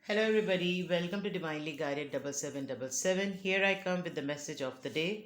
Hello, everybody. Welcome to Divinely Guided 7777. Here I come with the message of the day.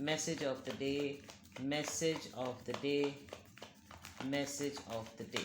Message of the day, message of the day, message of the day.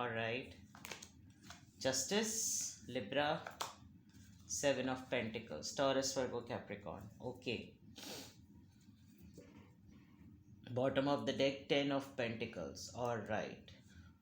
Alright. Justice, Libra, Seven of Pentacles, Taurus, Virgo, Capricorn. Okay. Bottom of the deck, Ten of Pentacles. Alright.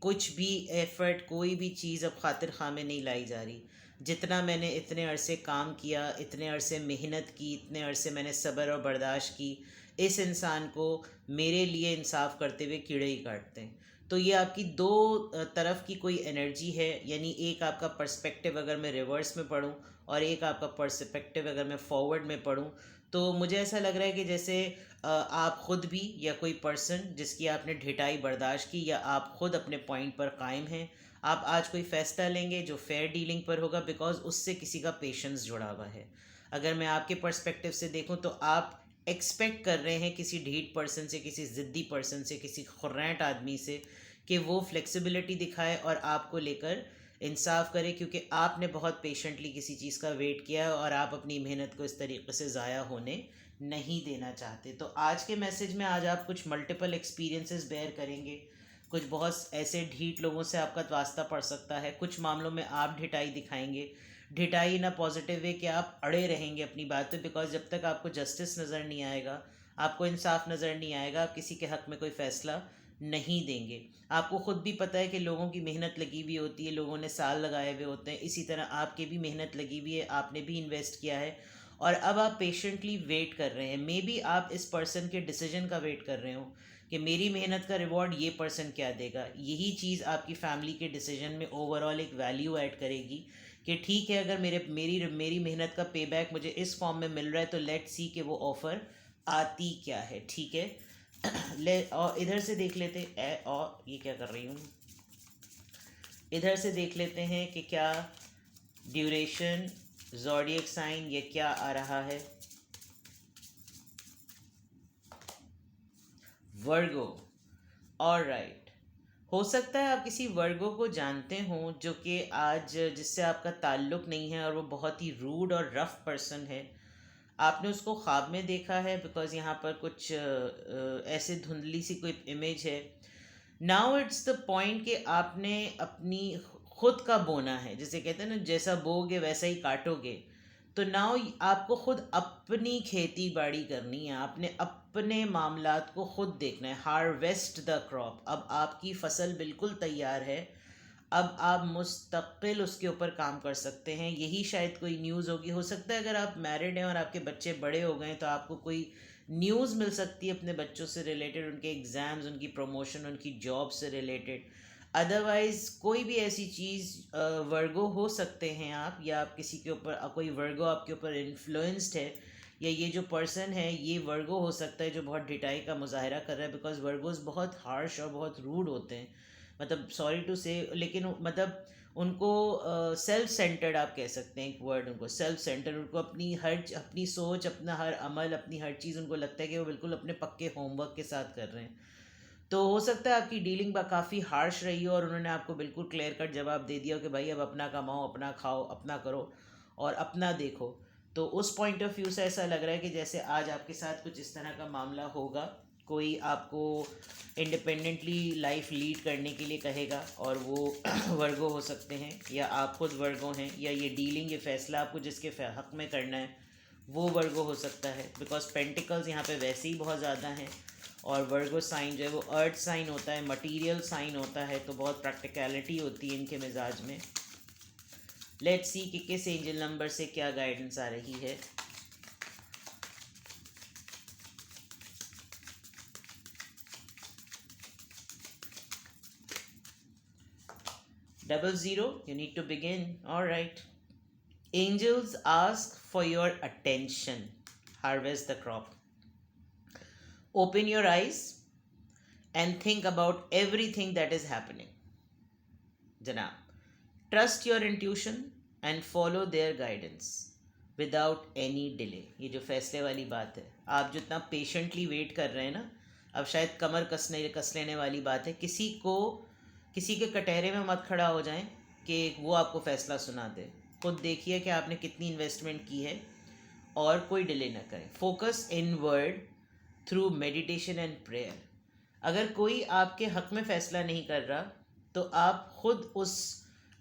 کچھ بھی effort, کوئی بھی چیز اب خاطر خواہ میں نہیں لائی جا رہی. جتنا میں نے اتنے عرصے کام کیا، اتنے عرصے محنت کی، اتنے عرصے میں نے صبر اور برداشت کی، اس انسان کو میرے لیے انصاف کرتے ہوئے کیڑے ہی کاٹتے ہیں. تو یہ آپ کی دو طرف کی کوئی انرجی ہے. یعنی ایک آپ کا پرسپیکٹیو اگر میں ریورس میں پڑھوں اور ایک آپ کا پرسپیکٹیو اگر میں فارورڈ میں پڑھوں، تو مجھے ایسا لگ رہا ہے کہ جیسے آپ خود بھی یا کوئی پرسن جس کی آپ نے ڈھٹائی برداشت کی، یا آپ خود اپنے پوائنٹ پر قائم ہیں، آپ آج کوئی فیصلہ لیں گے جو فیئر ڈیلنگ پر ہوگا، بیکاز اس سے کسی کا پیشنس جڑا ہوا ہے. اگر میں آپ کے پرسپیکٹیو سے دیکھوں تو آپ ایکسپیکٹ کر رہے ہیں کسی ڈھیٹ پرسن سے، کسی ضدی پرسن سے، کسی خرینٹ آدمی سے کہ وہ فلیکسیبلٹی دکھائے اور آپ کو لے کر انصاف کرے، کیونکہ آپ نے بہت پیشنٹلی کسی چیز کا ویٹ کیا ہے اور آپ اپنی محنت کو اس طریقے سے ضائع ہونے نہیں دینا چاہتے. تو آج کے میسج میں آج آپ کچھ ملٹیپل ایکسپیرینسز بیئر کریں گے. کچھ بہت ایسے ڈھیٹ لوگوں سے آپ کا واسطہ پڑ سکتا ہے، کچھ معاملوں میں آپ ڈھٹائی دکھائیں گے. ڈھٹائی نہ پازیٹیو وے کہ آپ اڑے رہیں گے اپنی بات پہ، بیکاز جب تک آپ کو جسٹس نظر نہیں آئے گا، آپ کو انصاف نظر نہیں آئے گا، آپ کسی کے حق میں کوئی فیصلہ نہیں دیں گے. آپ کو خود بھی پتہ ہے کہ لوگوں کی محنت لگی ہوئی ہوتی ہے، لوگوں نے سال لگائے ہوئے ہوتے ہیں. اسی طرح آپ کی بھی محنت لگی ہوئی ہے، آپ نے بھی انویسٹ کیا ہے، اور اب آپ پیشنٹلی ویٹ کر رہے ہیں. مے بی آپ اس پرسن کے ڈیسیجن کا ویٹ کر رہے ہوں کہ میری محنت کا ریوارڈ یہ پرسن کیا دے گا. یہی چیز آپ کی فیملی کے ڈیسیجن میں اوور آل ایک ویلیو ایڈ کرے گی کہ ٹھیک ہے، اگر میری محنت کا پے بیک مجھے اس فارم میں مل رہا ہے تو لیٹ سی کہ وہ آفر آتی کیا ہے. ٹھیک ہے، اور ادھر سے دیکھ لیتے اور یہ کیا کر رہی ہوں، ادھر سے دیکھ لیتے ہیں کہ کیا ڈیوریشن زوڈیک سائن یہ کیا آ رہا ہے. ورگو. اور رائٹ، ہو سکتا ہے آپ کسی ورگو کو جانتے ہوں جو کہ آج جس سے آپ کا تعلق نہیں ہے اور وہ بہت ہی روڈ اور رف پرسن ہے. آپ نے اس کو خواب میں دیکھا ہے، بیکاز یہاں پر کچھ ایسے دھندلی سی کوئی امیج ہے. ناؤ اٹس دا پوائنٹ کہ آپ نے اپنی خود کا بونا ہے، جسے کہتے ہیں نا جیسا بو گے ویسا ہی کاٹو گے. تو ناؤ آپ کو خود اپنی کھیتی باڑی کرنی ہے، آپ نے اپنے معاملات کو خود دیکھنا ہے. ہارویسٹ دا کراپ. اب آپ کی فصل بالکل تیار ہے، اب آپ مستقل اس کے اوپر کام کر سکتے ہیں. یہی شاید کوئی نیوز ہوگی. ہو سکتا ہے اگر آپ میرڈ ہیں اور آپ کے بچے بڑے ہو گئے ہیں تو آپ کو کوئی نیوز مل سکتی ہے اپنے بچوں سے ریلیٹڈ، ان کے ایگزامز، ان کی پروموشن، ان کی جاب سے ریلیٹڈ. ادروائز کوئی بھی ایسی چیز ورگو ہو سکتے ہیں آپ، یا آپ کسی کے اوپر کوئی ورگو آپ کے اوپر انفلوئنسڈ ہے، یا یہ جو پرسن ہے یہ ورگو ہو سکتا ہے جو بہت ڈٹائی کا مظاہرہ کر رہا ہے. بیکاز ورگوز بہت ہارش اور بہت روڈ ہوتے ہیں. مطلب سوری ٹو سے، لیکن مطلب ان کو سیلف سینٹرڈ آپ کہہ سکتے ہیں ایک ورڈ، ان کو سیلف سینٹرڈ. ان کو اپنی سوچ، اپنا ہر عمل، اپنی ہر چیز ان کو لگتا ہے کہ وہ بالکل اپنے پکے ہوم ورک کے ساتھ کر رہے ہیں. تو ہو سکتا ہے آپ کی ڈیلنگ کافی ہارش رہی ہو اور انہوں نے آپ کو بالکل کلیئر کٹ جواب دے دیا کہ بھائی اب اپنا کماؤ، اپنا کھاؤ، اپنا کرو اور اپنا دیکھو. تو اس پوائنٹ آف ویو سے ایسا لگ رہا ہے کہ جیسے آج آپ کے ساتھ کچھ اس طرح کا معاملہ ہوگا. کوئی آپ کو انڈیپینڈنٹلی لائف لیڈ کرنے کے لیے کہے گا، اور وہ ورگو ہو سکتے ہیں یا آپ خود ورگو ہیں، یا یہ ڈیلنگ، یہ فیصلہ آپ کو جس کے حق میں کرنا ہے وہ ورگو ہو سکتا ہے. بیکاز پینٹیکلز یہاں پہ ویسے ہی بہت زیادہ ہیں، اور ورگو سائن جو ہے وہ ارتھ سائن ہوتا ہے، مٹیریل سائن ہوتا ہے، تو بہت پریکٹیکلٹی ہوتی ہے ان کے مزاج میں. لیٹ سی کہ کس اینجل نمبر سے کیا گائیڈنس آ رہی ہے. 00, you need to begin. All right. Angels ask for your attention. Harvest the crop. Open your eyes and think about everything that is happening. Janab, trust your intuition and follow their guidance without any delay. یہ جو فیصلے والی بات ہے، آپ جتنا patiently wait کر رہے ہیں نا، اب شاید کمر کس لینے والی بات ہے. کسی کے کٹہرے میں مت کھڑا ہو جائیں کہ وہ آپ کو فیصلہ سنا دے. خود دیکھیے کہ آپ نے کتنی انویسٹمنٹ کی ہے اور کوئی ڈیلے نہ کریں. Focus in word through meditation and prayer. اگر کوئی آپ کے حق میں فیصلہ نہیں کر رہا تو آپ خود اس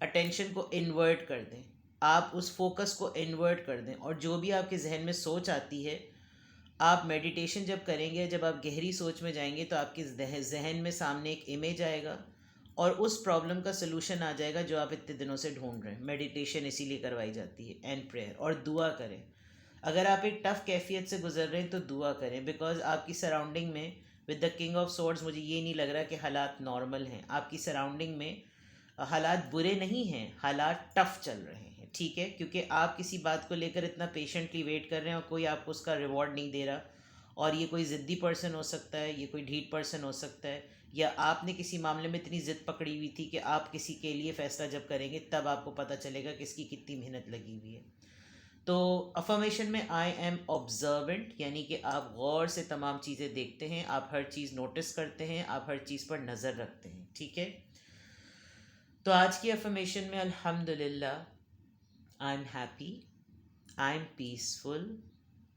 اٹینشن کو انورٹ کر دیں، آپ اس فوکس کو انورٹ کر دیں، اور جو بھی آپ کے ذہن میں سوچ آتی ہے آپ میڈیٹیشن جب کریں گے، جب آپ گہری سوچ میں جائیں گے تو آپ کے ذہن میں سامنے ایک امیج آئے گا اور اس پرابلم کا سلوشن آ جائے گا جو آپ اتنے دنوں سے ڈھونڈ رہے ہیں. میڈیٹیشن اسی لیے کروائی جاتی ہے، اینڈ پریئر اور دعا کریں. اگر آپ ایک ٹف کیفیت سے گزر رہے ہیں تو دعا کریں، بیکاز آپ کی سراؤنڈنگ میں ود دا کنگ آف سورڈز مجھے یہ نہیں لگ رہا کہ حالات نارمل ہیں. آپ کی سراؤنڈنگ میں حالات برے نہیں ہیں، حالات ٹف چل رہے ہیں. ٹھیک ہے، کیونکہ آپ کسی بات کو لے کر اتنا پیشنٹلی ویٹ کر رہے ہیں اور کوئی آپ کو اس کا ریوارڈ نہیں دے رہا. اور یہ کوئی ضدی پرسن ہو سکتا ہے، یہ کوئی ڈھیٹ پرسن ہو سکتا ہے، یا آپ نے کسی معاملے میں اتنی ضد پکڑی ہوئی تھی کہ آپ کسی کے لیے فیصلہ جب کریں گے تب آپ کو پتہ چلے گا کہ اس کی کتنی محنت لگی ہوئی ہے. تو افرمیشن میں آئی ایم آبزروینٹ، یعنی کہ آپ غور سے تمام چیزیں دیکھتے ہیں، آپ ہر چیز نوٹس کرتے ہیں، آپ ہر چیز پر نظر رکھتے ہیں. ٹھیک ہے، تو آج کی افرمیشن میں الحمد للہ I am happy, I am peaceful,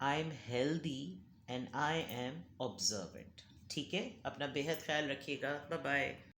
I am healthy and I am observant. ٹھیک ہے، اپنا بے حد خیال رکھیے گا. Bye bye.